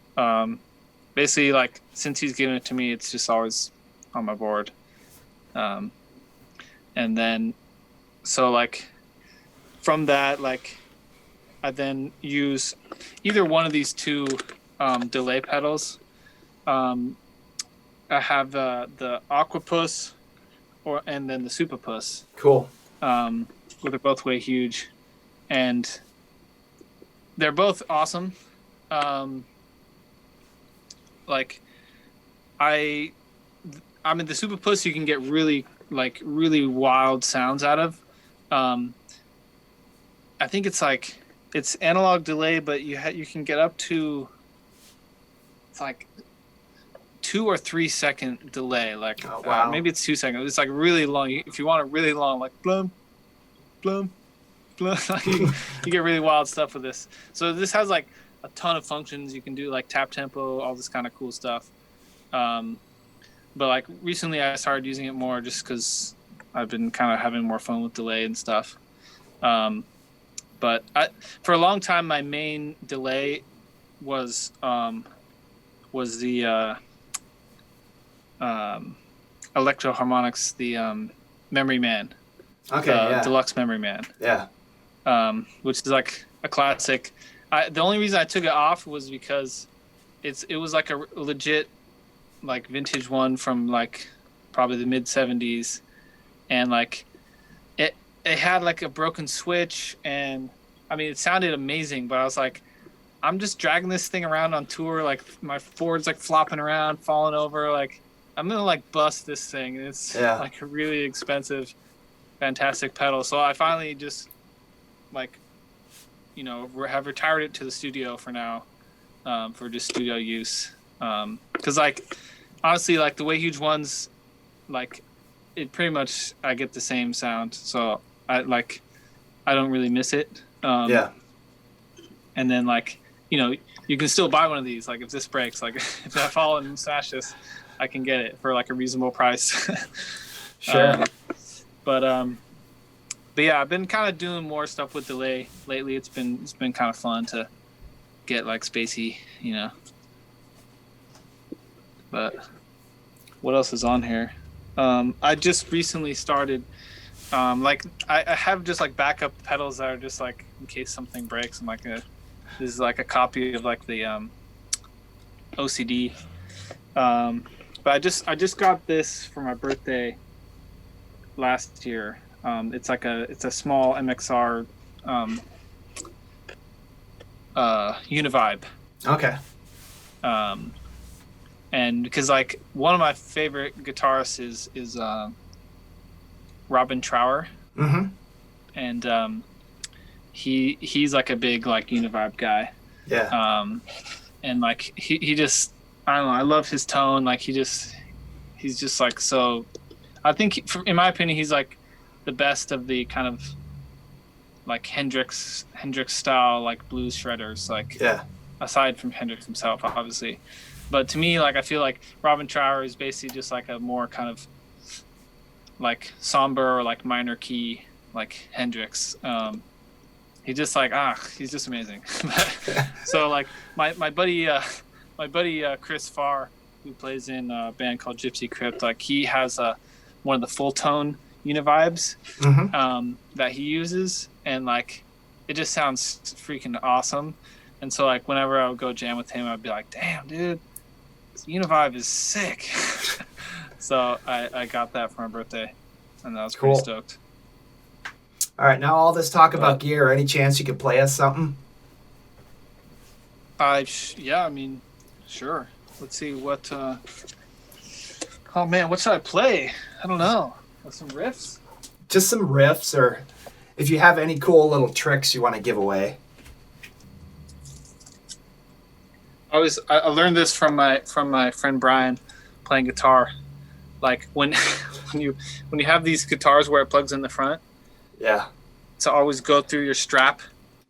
Basically, like, since he's given it to me, it's just always on my board. And then, so like, from that, like, I then use either one of these two delay pedals. I have the Aquapus and then the Superpus. Cool. They're both Way Huge, and they're both awesome. Like, I mean, the Superpus you can get really wild sounds out of. I think it's analog delay, but you can get up to, it's like 2 or 3 second delay. Like, oh, wow. Maybe it's 2 seconds. It's like really long. If you want a really long, like blum, blum, blum, you get really wild stuff with this. So this has like a ton of functions. You can do like tap tempo, all this kind of cool stuff. But like recently I started using it more just because I've been kind of having more fun with delay and stuff. But for a long time, my main delay was the Electro Harmonics, the Memory Man. Okay, yeah. Deluxe Memory Man. Yeah. Which is like a classic. The only reason I took it off was because it was like a legit like vintage one from like probably the mid 70s, and like it had like a broken switch, and I mean it sounded amazing, but I was like, I'm just dragging this thing around on tour, like my Ford's like flopping around, falling over, like I'm gonna like bust this thing. And it's like a really expensive, fantastic pedal. So I finally just like, have retired it to the studio for now, for just studio use. Because like honestly, like the Way Huge ones, like it pretty much I get the same sound. So I don't really miss it. Yeah. And then like, you know, you can still buy one of these. Like if this breaks, like if I fall and smash this, I can get it for like a reasonable price. Sure. But yeah, I've been kind of doing more stuff with delay lately. It's been kind of fun to get like spacey, you know. But what else is on here? I just recently started. Like I have just like backup pedals that are just like in case something breaks. I'm like this is like a copy of like the OCD. But I just got this for my birthday last year. It's a small MXR Univibe. Okay. And because like one of my favorite guitarists is Robin Trower. Mm-hmm. And he's like a big like Univibe guy. Yeah. And like he just, I don't know, I love his tone. Like he's just like, so I think in my opinion he's like the best of the kind of like Hendrix style like blues shredders, like Yeah. aside from Hendrix himself obviously. But to me, like I feel like Robin Trower is basically just like a more kind of like somber or like minor key like Hendrix. He's just like he's just amazing. So like my buddy Chris Farr, who plays in a band called Gypsy Crypt, like he has one of the full tone Univibes that he uses, and like it just sounds freaking awesome. And so like whenever I would go jam with him, I'd be like, damn dude, this Univibe is sick. So I got that for my birthday, and I was pretty stoked. All right, now all this talk about gear, any chance you could play us something? Yeah, I mean, sure. Let's see what. Oh man, what should I play? I don't know. Some riffs? Just some riffs, or if you have any cool little tricks you want to give away. I learned this from my friend Brian, playing guitar. Like when you have these guitars where it plugs in the front. Yeah. To always go through your strap.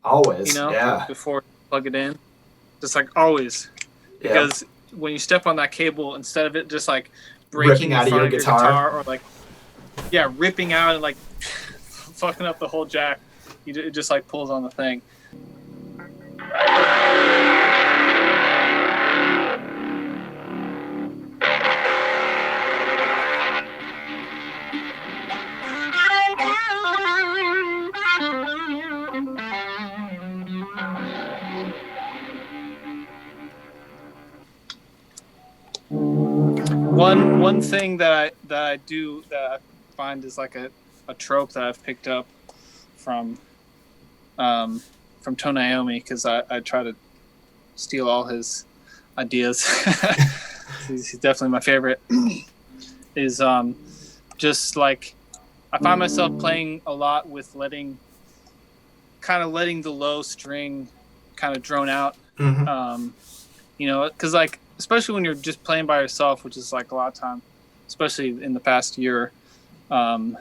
Always. You know, yeah. Before you plug it in. Just like always. Because when you step on that cable, instead of it just like breaking out of your guitar or like ripping out and like fucking up the whole jack, it just like pulls on the thing. One thing that I do that I find is like a trope that I've picked up from Tone Iommi, because I try to steal all his ideas. He's definitely my favorite. Is just like I find myself playing a lot with letting the low string kind of drone out. Mm-hmm. You know, because like especially when you're just playing by yourself, which is like a lot of time, especially in the past year, I'm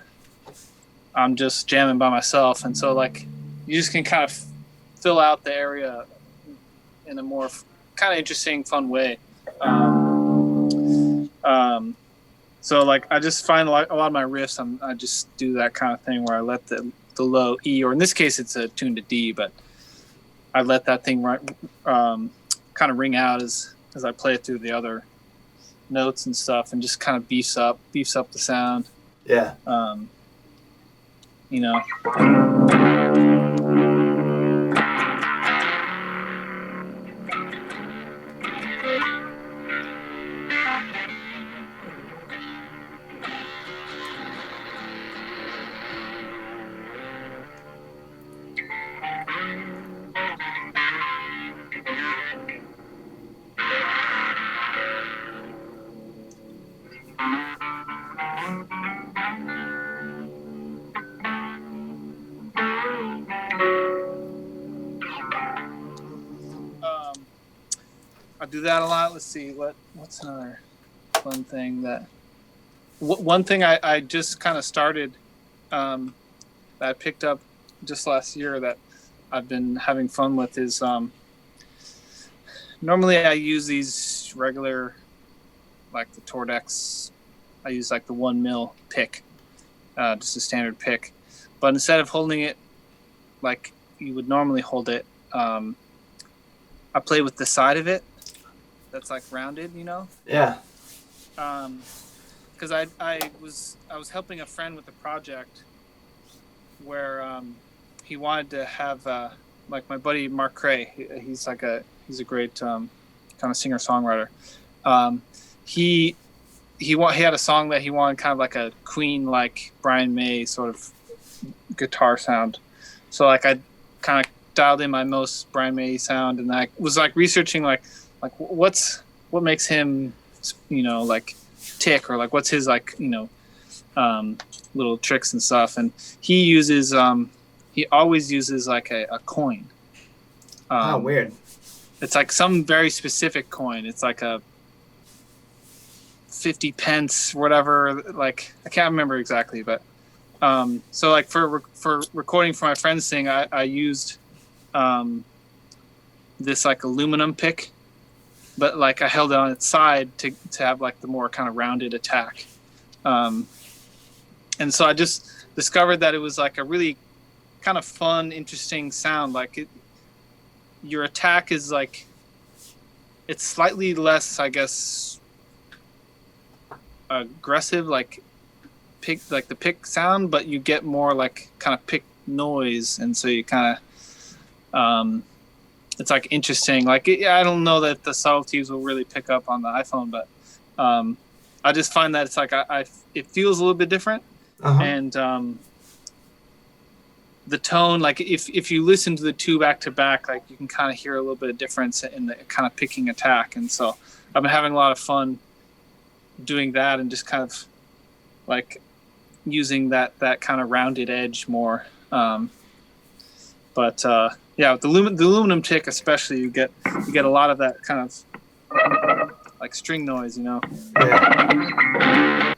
just jamming by myself, and so like you just can kind of fill out the area in a more kind of interesting, fun way. So like I just find a lot of my riffs, I just do that kind of thing where I let the low E, or in this case it's a tune to D, but I let that thing kind of ring out as I play it through the other notes and stuff, and just kind of beefs up the sound. Yeah. You know. I do that a lot. Let's see what's another fun thing that. One thing I just kind of started that I picked up just last year that I've been having fun with is normally I use these regular, like the Tordex. I use like the 1 mil pick, just a standard pick. But instead of holding it like you would normally hold it, I play with the side of it that's like rounded, you know? Yeah. Because I was helping a friend with a project where he wanted to have like my buddy Mark Cray. He's a great kind of singer songwriter. He had a song that he wanted kind of like a Queen, like Brian May sort of guitar sound. So like I kind of dialed in my most Brian May sound, and I was like researching like what makes him, you know, like tick, or like what's his like, you know, little tricks and stuff. And he always uses like a coin. Weird. It's like some very specific coin. It's like a 50 pence, whatever. Like I can't remember exactly, but so like for recording for my friend's thing, I used this like aluminum pick, but like I held it on its side to have like the more kind of rounded attack. And so I just discovered that it was like a really kind of fun, interesting sound. Like your attack is like, it's slightly less, I guess, aggressive, like the pick sound, but you get more like kind of pick noise, and so you kind of it's like interesting. Like I don't know that the subtleties will really pick up on the iPhone, but I just find that it's like it feels a little bit different. And the tone, like if you listen to the two back to back, like you can kind of hear a little bit of difference in the kind of picking attack. And so I've been having a lot of fun doing that, and just kind of like using that kind of rounded edge more. But yeah, with the aluminum tick especially, you get a lot of that kind of like string noise, you know. Yeah.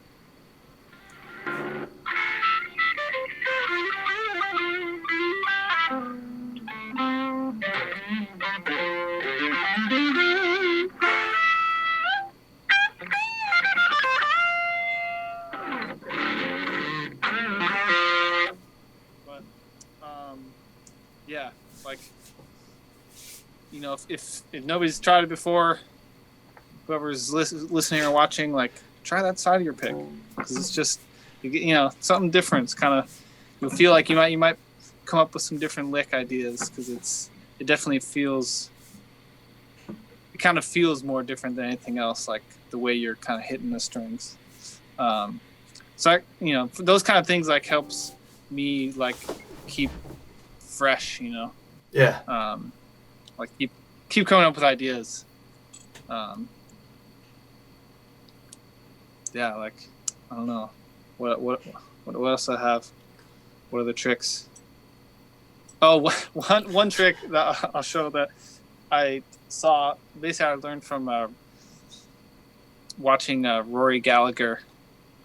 Yeah, like, you know, if nobody's tried it before, whoever's listening or watching, like, try that side of your pick, because it's just, you know, something different. It's kind of, you'll feel like you might come up with some different lick ideas, because it definitely feels, it kind of feels more different than anything else, like the way you're kind of hitting the strings. So you know, those kind of things like helps me like keep fresh, you know. Yeah. Like keep coming up with ideas. Yeah, like I don't know what else I have. What are the tricks? Oh, one trick that I'll show that I saw. Basically, I learned from watching Rory Gallagher.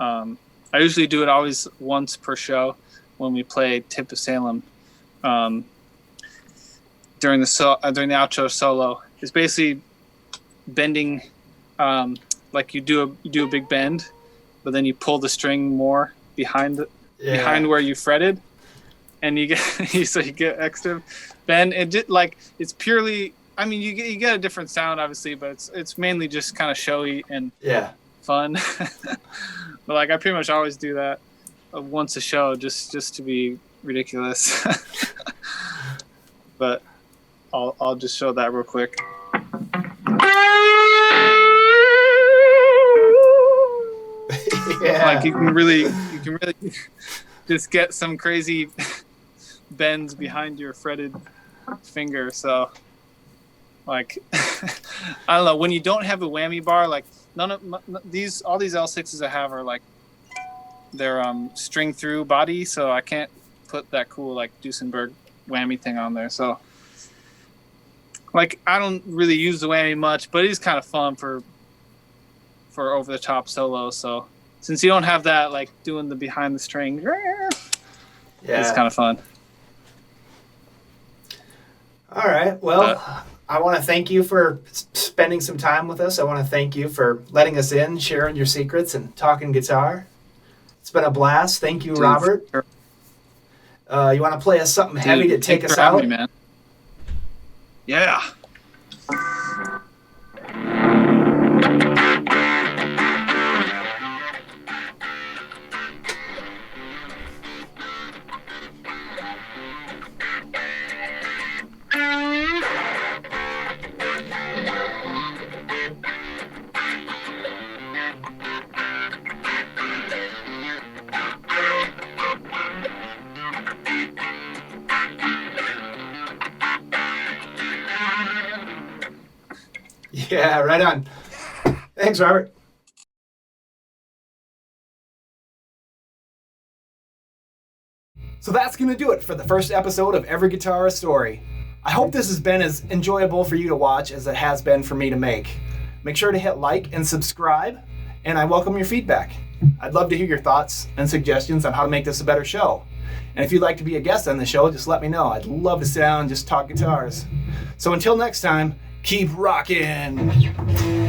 I usually do it always once per show when we play Tip of Salem. During the outro solo, it's basically bending, like you do a big bend, but then you pull the string more behind where you fretted, and you get extra bend. And just, like it's purely, I mean, you get a different sound obviously, but it's mainly just kind of showy and fun. But like I pretty much always do that once a show, just to be ridiculous. But I'll just show that real quick. Yeah. Like you can really just get some crazy bends behind your fretted finger. So like I don't know, when you don't have a whammy bar, like all these L6s I have are like they're string through body, so I can't put that cool like Duesenberg whammy thing on there. So like I don't really use the whammy much, but it is kind of fun for over the top solo. So since you don't have that, like doing the behind the string, Yeah. It's kind of fun. All right. Well, I want to thank you for spending some time with us. I want to thank you for letting us in, sharing your secrets, and talking guitar. It's been a blast. Thank you, Robert. Sure. You want to play us something heavy to take us out? Me, man. Yeah. Yeah, right on. Thanks, Robert. So that's going to do it for the first episode of Every Guitar a Story. I hope this has been as enjoyable for you to watch as it has been for me to make. Make sure to hit like and subscribe, and I welcome your feedback. I'd love to hear your thoughts and suggestions on how to make this a better show. And if you'd like to be a guest on the show, just let me know. I'd love to sit down and just talk guitars. So until next time, keep rocking!